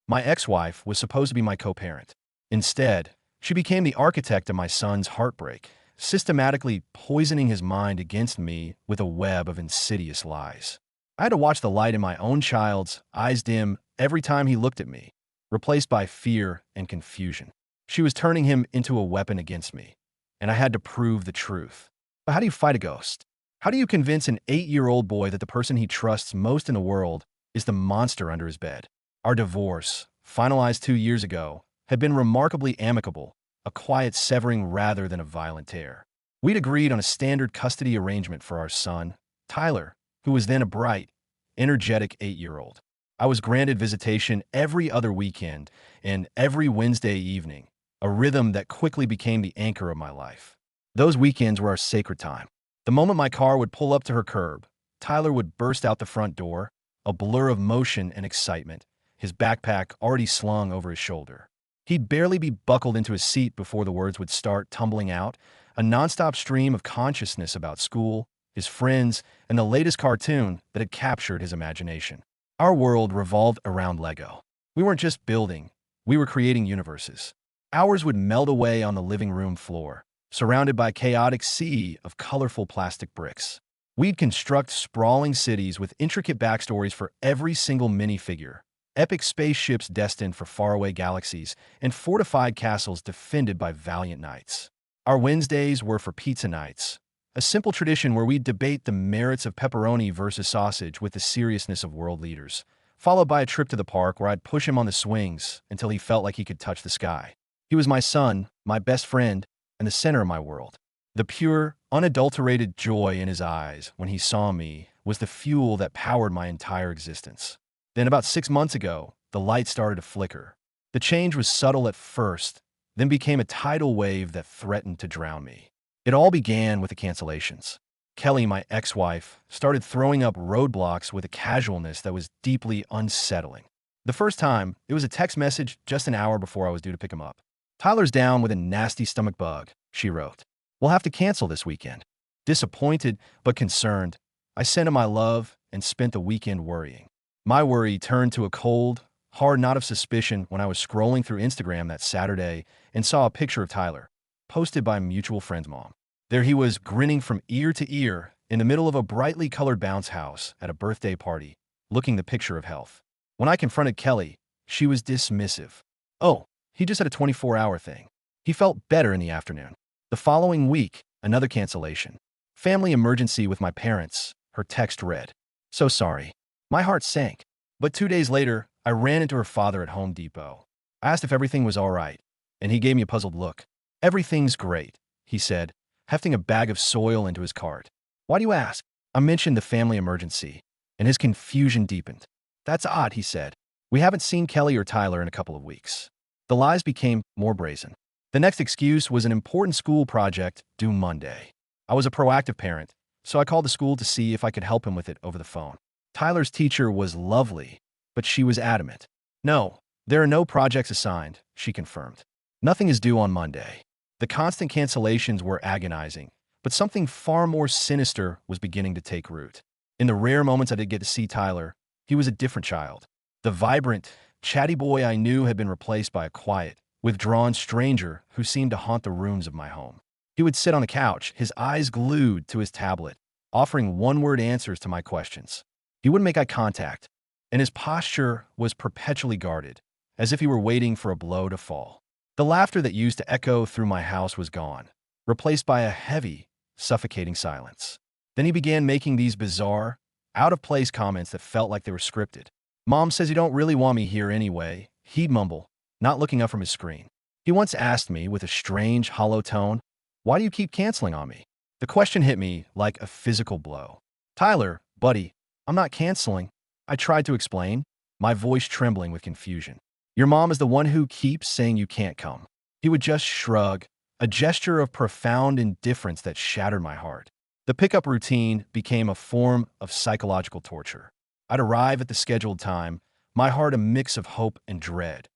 My ex-wife was supposed to be my co-parent. Instead, she became the architect of my son's heartbreak, systematically poisoning his mind against me with a web of insidious lies. I had to watch the light in my own child's eyes dim every time he looked at me, replaced by fear and confusion. She was turning him into a weapon against me, and I had to prove the truth. But how do you fight a ghost? How do you convince an 8-year-old boy that the person he trusts most in the world is the monster under his bed? Our divorce, finalized 2 years ago, had been remarkably amicable, a quiet severing rather than a violent tear. We'd agreed on a standard custody arrangement for our son, Tyler, who was then a bright, energetic 8-year-old. I was granted visitation every other weekend and every Wednesday evening, a rhythm that quickly became the anchor of my life. Those weekends were our sacred time. The moment my car would pull up to her curb, Tyler would burst out the front door, a blur of motion and excitement, his backpack already slung over his shoulder. He'd barely be buckled into his seat before the words would start tumbling out, a nonstop stream of consciousness about school, his friends, and the latest cartoon that had captured his imagination. Our world revolved around Lego. We weren't just building, we were creating universes. Hours would melt away on the living room floor, surrounded by a chaotic sea of colorful plastic bricks. We'd construct sprawling cities with intricate backstories for every single minifigure, epic spaceships destined for faraway galaxies, and fortified castles defended by valiant knights. Our Wednesdays were for pizza nights, a simple tradition where we'd debate the merits of pepperoni versus sausage with the seriousness of world leaders, followed by a trip to the park where I'd push him on the swings until he felt like he could touch the sky. He was my son, my best friend, and the center of my world. The pure, unadulterated joy in his eyes when he saw me was the fuel that powered my entire existence. Then about 6 months ago, the light started to flicker. The change was subtle at first, then became a tidal wave that threatened to drown me. It all began with the cancellations. Kelly, my ex-wife, started throwing up roadblocks with a casualness that was deeply unsettling. The first time, it was a text message just an hour before I was due to pick him up. "Tyler's down with a nasty stomach bug," she wrote. "We'll have to cancel this weekend." Disappointed but concerned, I sent him my love and spent the weekend worrying. My worry turned to a cold, hard knot of suspicion when I was scrolling through Instagram that Saturday and saw a picture of Tyler, posted by a mutual friend's mom. There he was, grinning from ear to ear, in the middle of a brightly colored bounce house at a birthday party, looking the picture of health. When I confronted Kelly, she was dismissive. "Oh, he just had a 24-hour thing. He felt better in the afternoon." The following week, another cancellation. "Family emergency with my parents," her text read. "So sorry." My heart sank. But 2 days later, I ran into her father at Home Depot. I asked if everything was all right, and he gave me a puzzled look. "Everything's great," he said, hefting a bag of soil into his cart. "Why do you ask?" I mentioned the family emergency, and his confusion deepened. "That's odd," he said. "We haven't seen Kelly or Tyler in a couple of weeks." The lies became more brazen. The next excuse was an important school project due Monday. I was a proactive parent, so I called the school to see if I could help him with it over the phone. Tyler's teacher was lovely, but she was adamant. "No, there are no projects assigned," she confirmed. "Nothing is due on Monday." The constant cancellations were agonizing, but something far more sinister was beginning to take root. In the rare moments I did get to see Tyler, he was a different child. The vibrant, chatty boy I knew had been replaced by a quiet, withdrawn stranger who seemed to haunt the rooms of my home. He would sit on the couch, his eyes glued to his tablet, offering one-word answers to my questions. He wouldn't make eye contact, and his posture was perpetually guarded, as if he were waiting for a blow to fall. The laughter that used to echo through my house was gone, replaced by a heavy, suffocating silence. Then he began making these bizarre, out-of-place comments that felt like they were scripted. "Mom says you don't really want me here anyway," he'd mumble, not looking up from his screen. He once asked me with a strange, hollow tone, "Why do you keep canceling on me?" The question hit me like a physical blow. "Tyler, buddy, I'm not canceling," I tried to explain, my voice trembling with confusion. "Your mom is the one who keeps saying you can't come." He would just shrug, a gesture of profound indifference that shattered my heart. The pickup routine became a form of psychological torture. I'd arrive at the scheduled time, my heart a mix of hope and dread,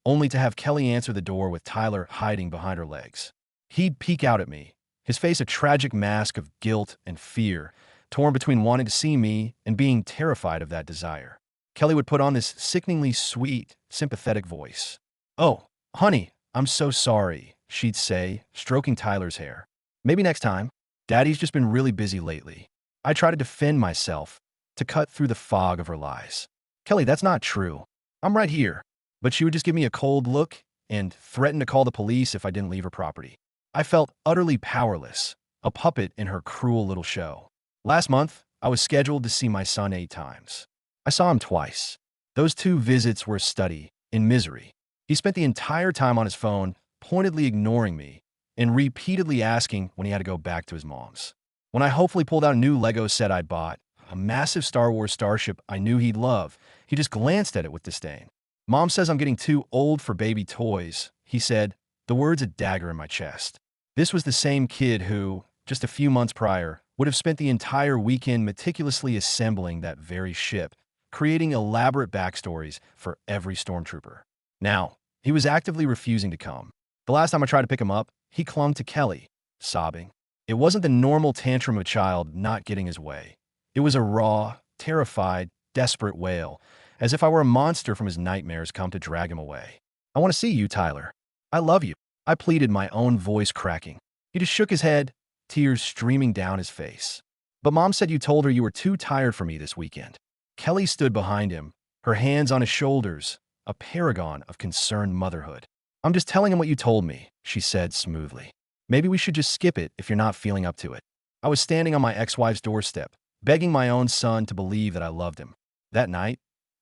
only to have Kelly answer the door with Tyler hiding behind her legs. He'd peek out at me, his face a tragic mask of guilt and fear, torn between wanting to see me and being terrified of that desire. Kelly would put on this sickeningly sweet, sympathetic voice. "Oh, honey, I'm so sorry," she'd say, stroking Tyler's hair. "Maybe next time. Daddy's just been really busy lately." I tried to defend myself, to cut through the fog of her lies. "Kelly, that's not true. I'm right here." But she would just give me a cold look and threaten to call the police if I didn't leave her property. I felt utterly powerless, a puppet in her cruel little show. Last month, I was scheduled to see my son 8 times. I saw him twice. Those 2 visits were a study in misery. He spent the entire time on his phone, pointedly ignoring me, and repeatedly asking when he had to go back to his mom's. When I hopefully pulled out a new Lego set I'd bought, a massive Star Wars starship I knew he'd love, he just glanced at it with disdain. "Mom says I'm getting too old for baby toys," he said, the words a dagger in my chest. This was the same kid who, just a few months prior, would have spent the entire weekend meticulously assembling that very ship, creating elaborate backstories for every stormtrooper. Now, he was actively refusing to come. The last time I tried to pick him up, he clung to Kelly, sobbing. It wasn't the normal tantrum of a child not getting his way. It was a raw, terrified, desperate wail, as if I were a monster from his nightmares come to drag him away. "I want to see you, Tyler. I love you," I pleaded, my own voice cracking. He just shook his head, tears streaming down his face. "But Mom said you told her you were too tired for me this weekend." Kelly stood behind him, her hands on his shoulders, a paragon of concerned motherhood. "I'm just telling him what you told me," she said smoothly. "Maybe we should just skip it if you're not feeling up to it." I was standing on my ex-wife's doorstep, begging my own son to believe that I loved him. That night,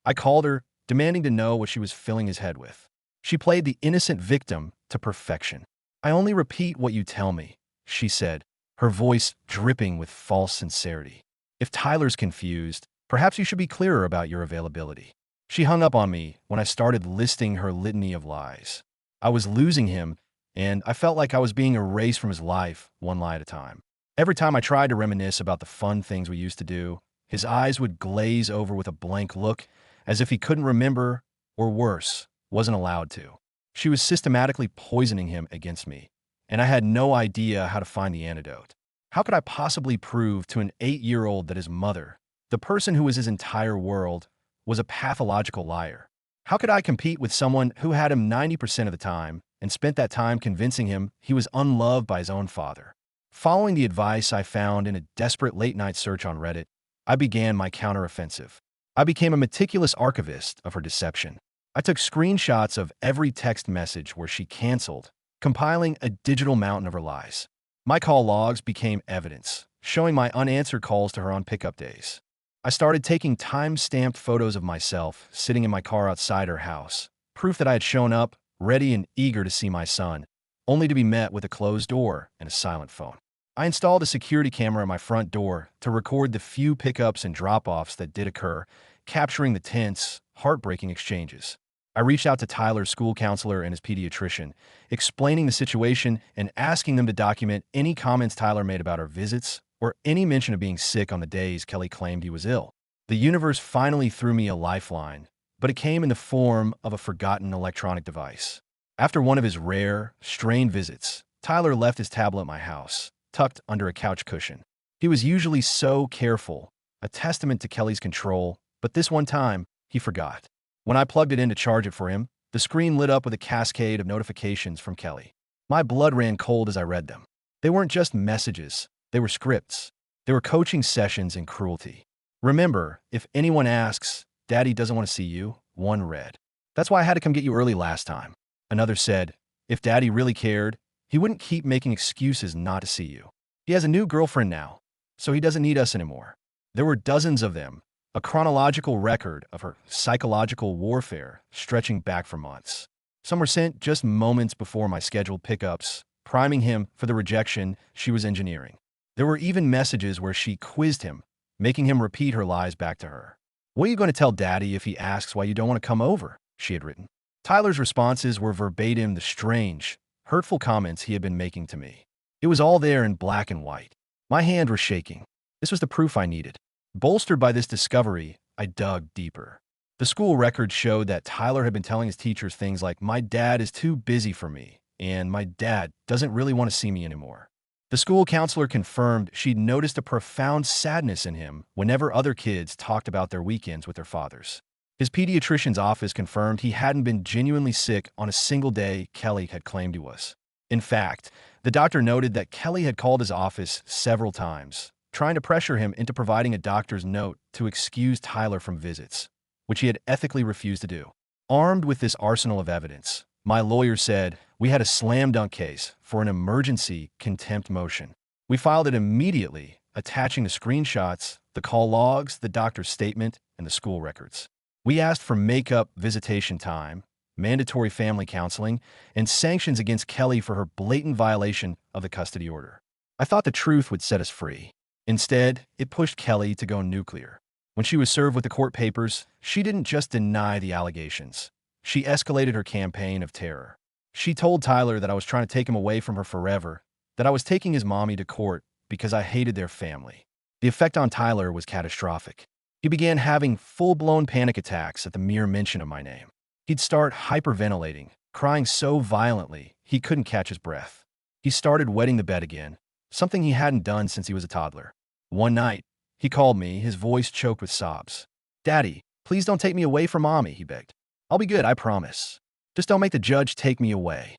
I called her, demanding to know what she was filling his head with. She played the innocent victim to perfection. "I only repeat what you tell me," she said, her voice dripping with false sincerity. "If Tyler's confused, perhaps you should be clearer about your availability." She hung up on me when I started listing her litany of lies. I was losing him, and I felt like I was being erased from his life, one lie at a time. Every time I tried to reminisce about the fun things we used to do, his eyes would glaze over with a blank look, as if he couldn't remember, or worse, wasn't allowed to. She was systematically poisoning him against me, and I had no idea how to find the antidote. How could I possibly prove to an 8-year-old that his mother, the person who was his entire world, was a pathological liar? How could I compete with someone who had him 90% of the time and spent that time convincing him he was unloved by his own father? Following the advice I found in a desperate late-night search on Reddit, I began my counteroffensive. I became a meticulous archivist of her deception. I took screenshots of every text message where she canceled, compiling a digital mountain of her lies. My call logs became evidence, showing my unanswered calls to her on pickup days. I started taking time-stamped photos of myself sitting in my car outside her house, proof that I had shown up, ready and eager to see my son, only to be met with a closed door and a silent phone. I installed a security camera at my front door to record the few pickups and drop-offs that did occur, capturing the tense, heartbreaking exchanges. I reached out to Tyler's school counselor and his pediatrician, explaining the situation and asking them to document any comments Tyler made about our visits or any mention of being sick on the days Kelly claimed he was ill. The universe finally threw me a lifeline, but it came in the form of a forgotten electronic device. After one of his rare, strained visits, Tyler left his tablet at my house, tucked under a couch cushion. He was usually so careful, a testament to Kelly's control, but this one time, he forgot. When I plugged it in to charge it for him, the screen lit up with a cascade of notifications from Kelly. My blood ran cold as I read them. They weren't just messages, they were scripts. They were coaching sessions in cruelty. "Remember, if anyone asks, Daddy doesn't want to see you," one read. "That's why I had to come get you early last time." Another said, "If Daddy really cared, he wouldn't keep making excuses not to see you. He has a new girlfriend now, so he doesn't need us anymore." There were dozens of them, a chronological record of her psychological warfare stretching back for months. Some were sent just moments before my scheduled pickups, priming him for the rejection she was engineering. There were even messages where she quizzed him, making him repeat her lies back to her. "What are you going to tell Daddy if he asks why you don't want to come over?" she had written. Tyler's responses were verbatim the strange, hurtful comments he had been making to me. It was all there in black and white. My hand was shaking. This was the proof I needed. Bolstered by this discovery, I dug deeper. The school records showed that Tyler had been telling his teachers things like, "My dad is too busy for me," and "My dad doesn't really want to see me anymore." The school counselor confirmed she'd noticed a profound sadness in him whenever other kids talked about their weekends with their fathers. His pediatrician's office confirmed he hadn't been genuinely sick on a single day Kelly had claimed he was. In fact, the doctor noted that Kelly had called his office several times, trying to pressure him into providing a doctor's note to excuse Tyler from visits, which he had ethically refused to do. Armed with this arsenal of evidence, my lawyer said we had a slam-dunk case for an emergency contempt motion. We filed it immediately, attaching the screenshots, the call logs, the doctor's statement, and the school records. We asked for make-up visitation time, mandatory family counseling, and sanctions against Kelly for her blatant violation of the custody order. I thought the truth would set us free. Instead, it pushed Kelly to go nuclear. When she was served with the court papers, she didn't just deny the allegations. She escalated her campaign of terror. She told Tyler that I was trying to take him away from her forever, that I was taking his mommy to court because I hated their family. The effect on Tyler was catastrophic. He began having full-blown panic attacks at the mere mention of my name. He'd start hyperventilating, crying so violently he couldn't catch his breath. He started wetting the bed again, something he hadn't done since he was a toddler. One night, he called me, his voice choked with sobs. "Daddy, please don't take me away from Mommy," he begged. "I'll be good, I promise. Just don't make the judge take me away."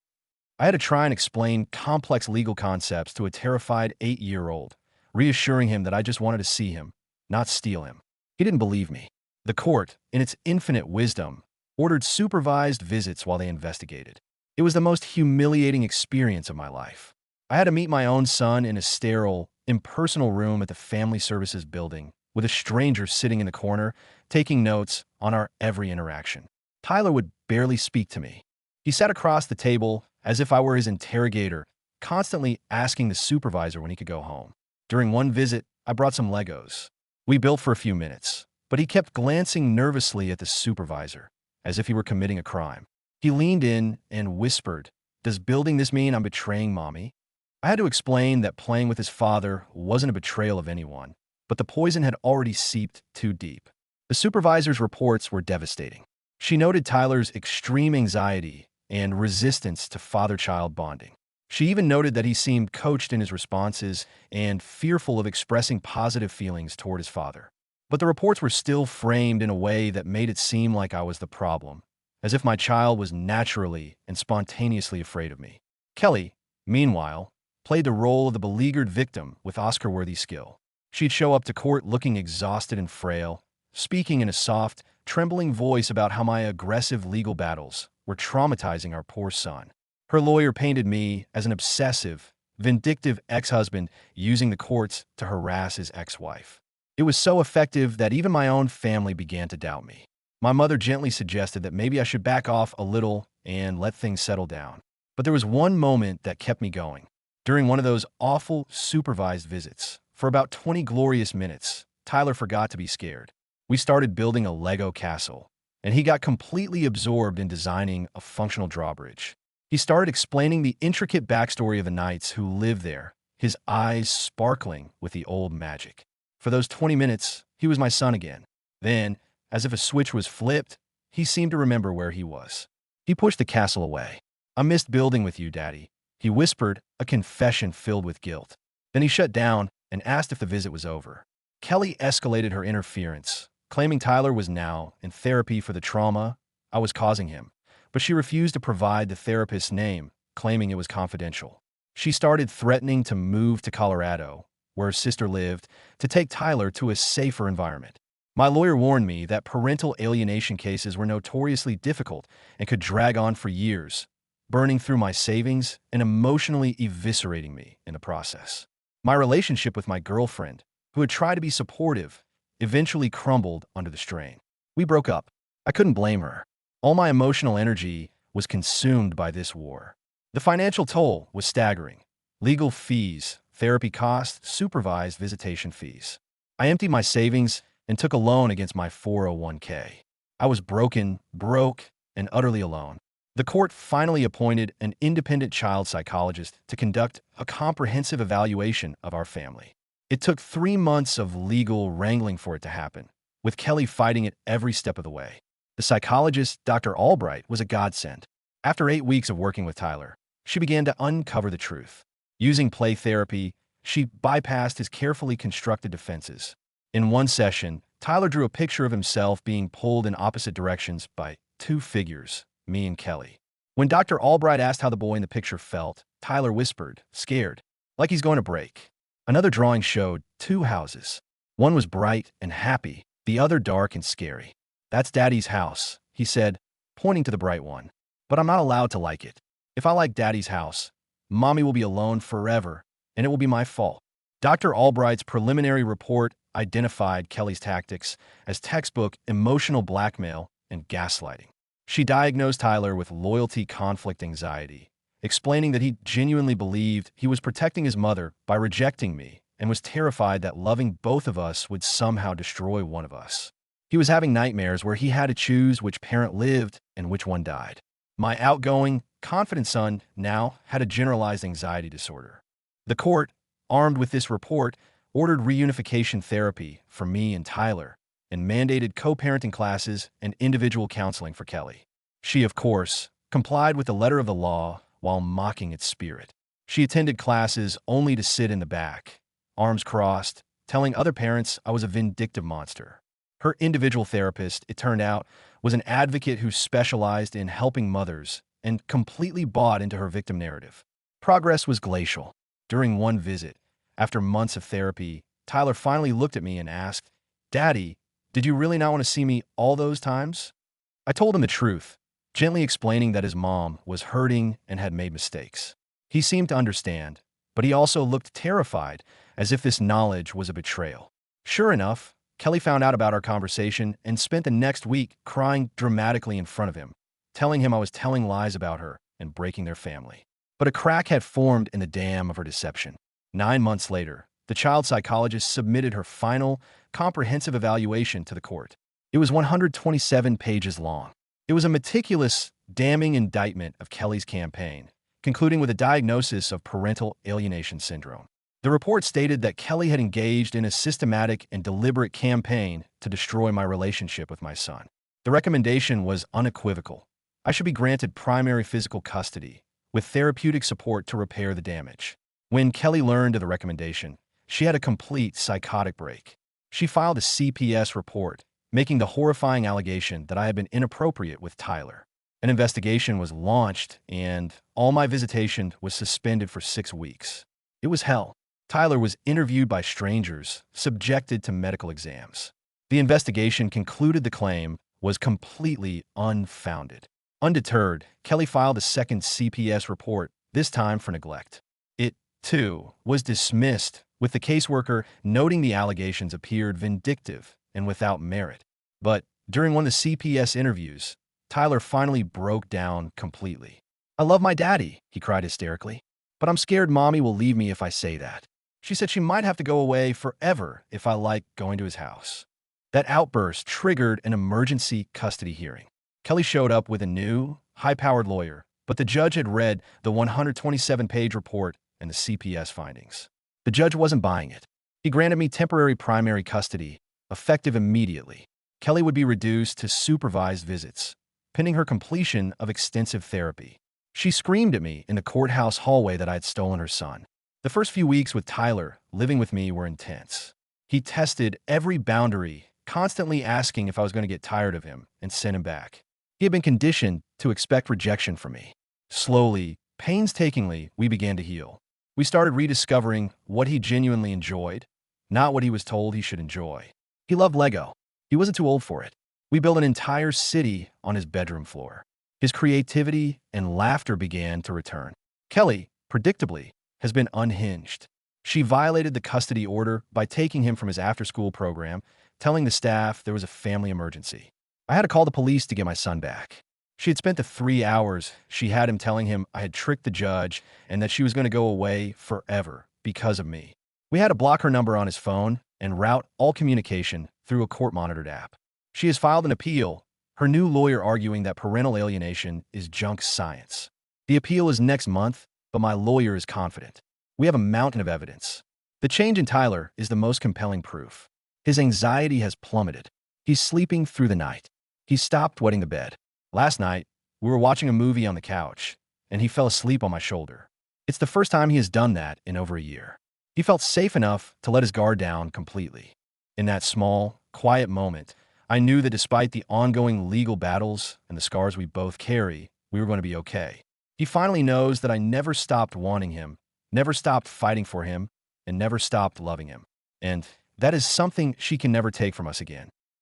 I had to try and explain complex legal concepts to a terrified 8-year-old, reassuring him that I just wanted to see him, not steal him. He didn't believe me. The court, in its infinite wisdom, ordered supervised visits while they investigated. It was the most humiliating experience of my life. I had to meet my own son in a sterile, impersonal room at the Family Services building, with a stranger sitting in the corner, taking notes on our every interaction. Tyler would barely speak to me. He sat across the table as if I were his interrogator, constantly asking the supervisor when he could go home. During one visit, I brought some Legos. We built for a few minutes, but he kept glancing nervously at the supervisor, as if he were committing a crime. He leaned in and whispered, "Does building this mean I'm betraying Mommy?" I had to explain that playing with his father wasn't a betrayal of anyone, but the poison had already seeped too deep. The supervisor's reports were devastating. She noted Tyler's extreme anxiety and resistance to father-child bonding. She even noted that he seemed coached in his responses and fearful of expressing positive feelings toward his father. But the reports were still framed in a way that made it seem like I was the problem, as if my child was naturally and spontaneously afraid of me. Kelly, meanwhile, played the role of the beleaguered victim with Oscar-worthy skill. She'd show up to court looking exhausted and frail, speaking in a soft, trembling voice about how my aggressive legal battles were traumatizing our poor son. Her lawyer painted me as an obsessive, vindictive ex-husband using the courts to harass his ex-wife. It was so effective that even my own family began to doubt me. My mother gently suggested that maybe I should back off a little and let things settle down. But there was one moment that kept me going. During one of those awful supervised visits, for about 20 glorious minutes, Tyler forgot to be scared. We started building a Lego castle, and he got completely absorbed in designing a functional drawbridge. He started explaining the intricate backstory of the knights who lived there, his eyes sparkling with the old magic. For those 20 minutes, he was my son again. Then, as if a switch was flipped, he seemed to remember where he was. He pushed the castle away. "I missed building with you, Daddy," he whispered, a confession filled with guilt. Then he shut down and asked if the visit was over. Kelly escalated her interference, claiming Tyler was now in therapy for the trauma I was causing him, but she refused to provide the therapist's name, claiming it was confidential. She started threatening to move to Colorado, where her sister lived, to take Tyler to a safer environment. My lawyer warned me that parental alienation cases were notoriously difficult and could drag on for years, burning through my savings and emotionally eviscerating me in the process. My relationship with my girlfriend, who had tried to be supportive, eventually crumbled under the strain. We broke up. I couldn't blame her. All my emotional energy was consumed by this war. The financial toll was staggering. Legal fees, therapy costs, supervised visitation fees. I emptied my savings and took a loan against my 401k. I was broke, and utterly alone. The court finally appointed an independent child psychologist to conduct a comprehensive evaluation of our family. It took 3 months of legal wrangling for it to happen, with Kelly fighting it every step of the way. The psychologist, Dr. Albright, was a godsend. After 8 weeks of working with Tyler, she began to uncover the truth. Using play therapy, she bypassed his carefully constructed defenses. In one session, Tyler drew a picture of himself being pulled in opposite directions by two figures, me and Kelly. When Dr. Albright asked how the boy in the picture felt, Tyler whispered, scared, like he's going to break. Another drawing showed two houses. One was bright and happy, the other dark and scary. "That's Daddy's house," he said, pointing to the bright one. "But I'm not allowed to like it. If I like Daddy's house, Mommy will be alone forever, and it will be my fault." Dr. Albright's preliminary report identified Kelly's tactics as textbook emotional blackmail and gaslighting. She diagnosed Tyler with loyalty conflict anxiety, explaining that he genuinely believed he was protecting his mother by rejecting me and was terrified that loving both of us would somehow destroy one of us. He was having nightmares where he had to choose which parent lived and which one died. My outgoing, confident son now had a generalized anxiety disorder. The court, armed with this report, ordered reunification therapy for me and Tyler and mandated co-parenting classes and individual counseling for Kelly. She, of course, complied with the letter of the law while mocking its spirit. She attended classes only to sit in the back, arms crossed, telling other parents I was a vindictive monster. Her individual therapist, it turned out, was an advocate who specialized in helping mothers and completely bought into her victim narrative. Progress was glacial. During one visit, after months of therapy, Tyler finally looked at me and asked, "Daddy, did you really not want to see me all those times?" I told him the truth, gently explaining that his mom was hurting and had made mistakes. He seemed to understand, but he also looked terrified, as if this knowledge was a betrayal. Sure enough, Kelly found out about our conversation and spent the next week crying dramatically in front of him, telling him I was telling lies about her and breaking their family. But a crack had formed in the dam of her deception. 9 months later, the child psychologist submitted her final, comprehensive evaluation to the court. It was 127 pages long. It was a meticulous, damning indictment of Kelly's campaign, concluding with a diagnosis of parental alienation syndrome. The report stated that Kelly had engaged in a systematic and deliberate campaign to destroy my relationship with my son. The recommendation was unequivocal. I should be granted primary physical custody, with therapeutic support to repair the damage. When Kelly learned of the recommendation, she had a complete psychotic break. She filed a CPS report, making the horrifying allegation that I had been inappropriate with Tyler. An investigation was launched, and all my visitation was suspended for 6 weeks. It was hell. Tyler was interviewed by strangers, subjected to medical exams. The investigation concluded the claim was completely unfounded. Undeterred, Kelly filed a second CPS report, this time for neglect. It, too, was dismissed, with the caseworker noting the allegations appeared vindictive and without merit. But during one of the CPS interviews, Tyler finally broke down completely. "I love my daddy," he cried hysterically, "but I'm scared Mommy will leave me if I say that. She said she might have to go away forever if I like going to his house." That outburst triggered an emergency custody hearing. Kelly showed up with a new, high-powered lawyer, but the judge had read the 127-page report and the CPS findings. The judge wasn't buying it. He granted me temporary primary custody, effective immediately. Kelly would be reduced to supervised visits, pending her completion of extensive therapy. She screamed at me in the courthouse hallway that I had stolen her son. The first few weeks with Tyler living with me were intense. He tested every boundary, constantly asking if I was going to get tired of him and send him back. He had been conditioned to expect rejection from me. Slowly, painstakingly, we began to heal. We started rediscovering what he genuinely enjoyed, not what he was told he should enjoy. He loved Lego. He wasn't too old for it. We built an entire city on his bedroom floor. His creativity and laughter began to return. Kelly, predictably, has been unhinged. She violated the custody order by taking him from his after-school program, telling the staff there was a family emergency. I had to call the police to get my son back. She had spent the 3 hours she had him telling him I had tricked the judge and that she was going to go away forever because of me. We had to block her number on his phone and route all communication through a court-monitored app. She has filed an appeal, her new lawyer arguing that parental alienation is junk science. The appeal is next month, but my lawyer is confident. We have a mountain of evidence. The change in Tyler is the most compelling proof. His anxiety has plummeted. He's sleeping through the night. He stopped wetting the bed. Last night, we were watching a movie on the couch, and he fell asleep on my shoulder. It's the first time he has done that in over a year. He felt safe enough to let his guard down completely. In that small, quiet moment, I knew that despite the ongoing legal battles and the scars we both carry, we were going to be okay. He finally knows that I never stopped wanting him, never stopped fighting for him, and never stopped loving him. And that is something she can never take from us again.